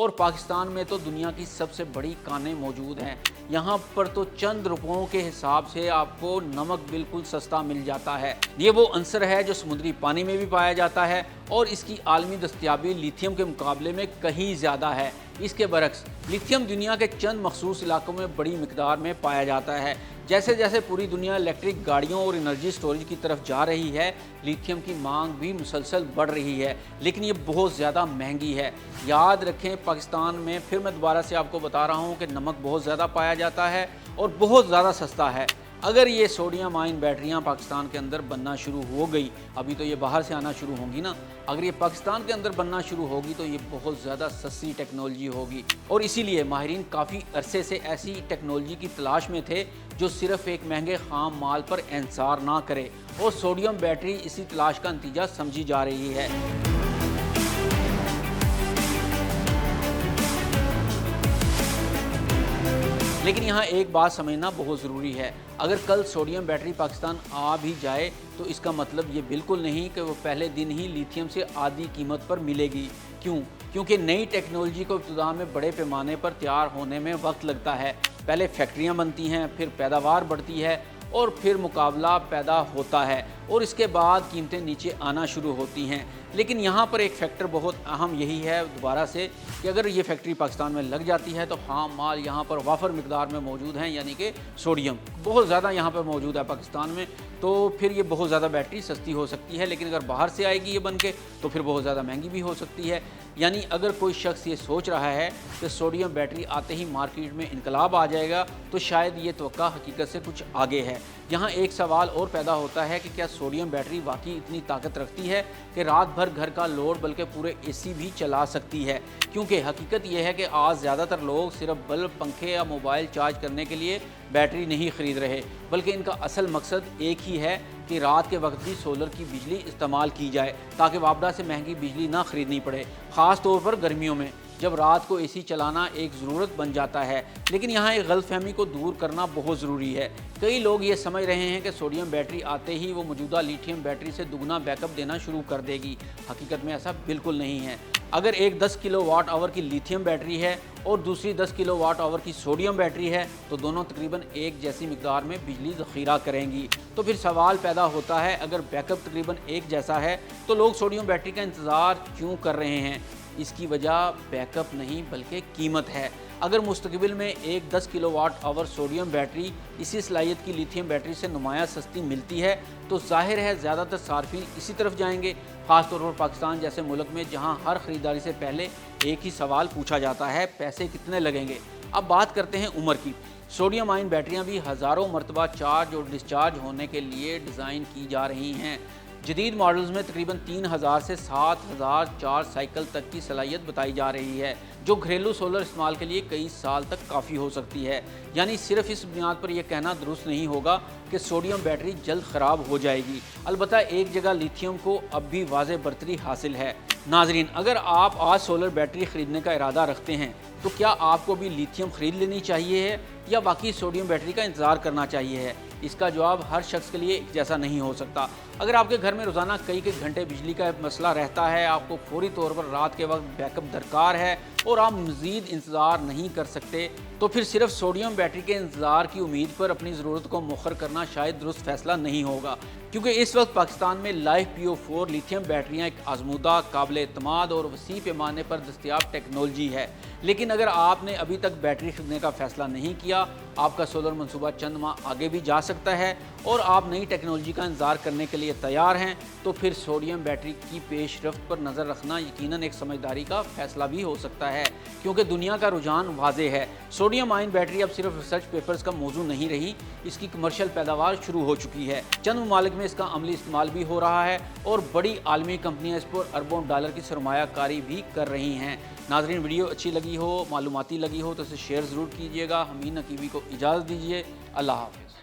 اور پاکستان میں تو دنیا کی سب سے بڑی کانیں موجود ہیں۔ یہاں پر تو چند روپوں کے حساب سے آپ کو نمک بالکل سستا مل جاتا ہے۔ یہ وہ عنصر ہے جو سمندری پانی میں بھی پایا جاتا ہے اور اس کی عالمی دستیابی لیتھیم کے مقابلے میں کہیں زیادہ ہے۔ اس کے برعکس لیتھیم دنیا کے چند مخصوص علاقوں میں بڑی مقدار میں پایا جاتا ہے۔ جیسے جیسے پوری دنیا الیکٹرک گاڑیوں اور انرجی سٹوریج کی طرف جا رہی ہے، لیتھیم کی مانگ بھی مسلسل بڑھ رہی ہے، لیکن یہ بہت زیادہ مہنگی ہے۔ یاد رکھیں، پاکستان میں پھر میں دوبارہ سے آپ کو بتا رہا ہوں کہ نمک بہت زیادہ پایا جاتا ہے اور بہت زیادہ سستا ہے۔ اگر یہ سوڈیم آئن بیٹریاں پاکستان کے اندر بننا شروع ہو گئی، ابھی تو یہ باہر سے آنا شروع ہوں گی نا، اگر یہ پاکستان کے اندر بننا شروع ہوگی تو یہ بہت زیادہ سستی ٹیکنالوجی ہوگی، اور اسی لیے ماہرین کافی عرصے سے ایسی ٹیکنالوجی کی تلاش میں تھے جو صرف ایک مہنگے خام مال پر انحصار نہ کرے، اور سوڈیم بیٹری اسی تلاش کا نتیجہ سمجھی جا رہی ہے۔ لیکن یہاں ایک بات سمجھنا بہت ضروری ہے، اگر کل سوڈیم بیٹری پاکستان آ بھی جائے تو اس کا مطلب یہ بالکل نہیں کہ وہ پہلے دن ہی لیتھیم سے آدھی قیمت پر ملے گی۔ کیونکہ نئی ٹیکنالوجی کو ابتدا میں بڑے پیمانے پر تیار ہونے میں وقت لگتا ہے۔ پہلے فیکٹریاں بنتی ہیں، پھر پیداوار بڑھتی ہے اور پھر مقابلہ پیدا ہوتا ہے، اور اس کے بعد قیمتیں نیچے آنا شروع ہوتی ہیں۔ لیکن یہاں پر ایک فیکٹر بہت اہم یہی ہے دوبارہ سے کہ اگر یہ فیکٹری پاکستان میں لگ جاتی ہے تو خام مال یہاں پر وافر مقدار میں موجود ہیں، یعنی کہ سوڈیم بہت زیادہ یہاں پر موجود ہے پاکستان میں، تو پھر یہ بہت زیادہ بیٹری سستی ہو سکتی ہے۔ لیکن اگر باہر سے آئے گی یہ بن کے تو پھر بہت زیادہ مہنگی بھی ہو سکتی ہے۔ یعنی اگر کوئی شخص یہ سوچ رہا ہے کہ سوڈیم بیٹری آتے ہی مارکیٹ میں انقلاب آ جائے گا تو شاید یہ توقع حقیقت سے کچھ آگے ہے۔ یہاں ایک سوال اور پیدا ہوتا ہے کہ کیا سوڈیم بیٹری واقعی اتنی طاقت رکھتی ہے کہ رات بھر گھر کا لوڈ بلکہ پورے اے سی بھی چلا سکتی ہے؟ کیونکہ حقیقت یہ ہے کہ آج زیادہ تر لوگ صرف بلب، پنکھے یا موبائل چارج کرنے کے لیے بیٹری نہیں خرید رہے، بلکہ ان کا اصل مقصد ایک ہی ہے کہ رات کے وقت بھی سولر کی بجلی استعمال کی جائے تاکہ وابڈا سے مہنگی بجلی نہ خریدنی پڑے، خاص طور پر گرمیوں میں جب رات کو اے سی چلانا ایک ضرورت بن جاتا ہے۔ لیکن یہاں ایک غلط فہمی کو دور کرنا بہت ضروری ہے۔ کئی لوگ یہ سمجھ رہے ہیں کہ سوڈیم بیٹری آتے ہی وہ موجودہ لیتھیم بیٹری سے دگنا بیک اپ دینا شروع کر دے گی۔ حقیقت میں ایسا بالکل نہیں ہے۔ اگر ایک 10 کلو واٹ آور کی لیتھیم بیٹری ہے اور دوسری 10 کلو واٹ آور کی سوڈیم بیٹری ہے تو دونوں تقریباً ایک جیسی مقدار میں بجلی ذخیرہ کریں گی۔ تو پھر سوال پیدا ہوتا ہے، اگر بیک اپ تقریباً ایک جیسا ہے تو لوگ سوڈیم بیٹری کا انتظار کیوں کر رہے ہیں؟ اس کی وجہ بیک اپ نہیں بلکہ قیمت ہے۔ اگر مستقبل میں ایک 10 کلو واٹ آور سوڈیم بیٹری اسی صلاحیت کی لیتھیم بیٹری سے نمایاں سستی ملتی ہے تو ظاہر ہے زیادہ تر صارفین اسی طرف جائیں گے، خاص طور پر پاکستان جیسے ملک میں جہاں ہر خریداری سے پہلے ایک ہی سوال پوچھا جاتا ہے، پیسے کتنے لگیں گے؟ اب بات کرتے ہیں عمر کی۔ سوڈیم آئن بیٹریاں بھی ہزاروں مرتبہ چارج اور ڈسچارج ہونے کے لیے ڈیزائن کی جا رہی ہیں۔ جدید ماڈلز میں تقریباً 3000 سے 7000 چارج سائیکل تک کی صلاحیت بتائی جا رہی ہے، جو گھریلو سولر استعمال کے لیے کئی سال تک کافی ہو سکتی ہے۔ یعنی صرف اس بنیاد پر یہ کہنا درست نہیں ہوگا کہ سوڈیم بیٹری جلد خراب ہو جائے گی۔ البتہ ایک جگہ لیتھیم کو اب بھی واضح برتری حاصل ہے۔ ناظرین، اگر آپ آج سولر بیٹری خریدنے کا ارادہ رکھتے ہیں تو کیا آپ کو بھی لیتھیم خرید لینی چاہیے ہے یا واقعی سوڈیم بیٹری کا انتظار کرنا چاہیے ہے؟ اس کا جواب ہر شخص کے لیے ایک جیسا نہیں ہو سکتا۔ اگر آپ کے گھر میں روزانہ کئی گھنٹے بجلی کا مسئلہ رہتا ہے، آپ کو فوری طور پر رات کے وقت بیک اپ درکار ہے اور آپ مزید انتظار نہیں کر سکتے، تو پھر صرف سوڈیم بیٹری کے انتظار کی امید پر اپنی ضرورت کو مؤخر کرنا شاید درست فیصلہ نہیں ہوگا، کیونکہ اس وقت پاکستان میں لائف PO4 لیتھیم بیٹریاں ایک آزمودہ، قابل اعتماد اور وسیع پیمانے پر دستیاب ٹیکنالوجی ہے۔ لیکن اگر آپ نے ابھی تک بیٹری خریدنے کا فیصلہ نہیں کیا، آپ کا سولر منصوبہ چند ماہ آگے بھی جا سکتا ہے اور آپ نئی ٹیکنالوجی کا انتظار کرنے کے لیے تیار ہیں، تو پھر سوڈیم بیٹری کی پیش رفت پر نظر رکھنا یقیناً ایک سمجھداری کا فیصلہ بھی ہو سکتا ہے، کیونکہ دنیا کا رجحان واضح ہے۔ سوڈیم آئن بیٹری اب صرف ریسرچ پیپرز کا موضوع نہیں رہی، اس کی کمرشل پیداوار شروع ہو چکی ہے۔ چند ممالک میں اس کا عملی استعمال بھی ہو رہا ہے اور بڑی عالمی کمپنیاں اس پر اربوں ڈالر کی سرمایہ کاری بھی کر رہی ہیں۔ ناظرین، ویڈیو اچھی لگی ہو، معلوماتی لگی ہو تو اسے شیئر ضرور کیجیے گا۔ ہمین نقیبی کو اجازت دیجیے۔ اللہ حافظ۔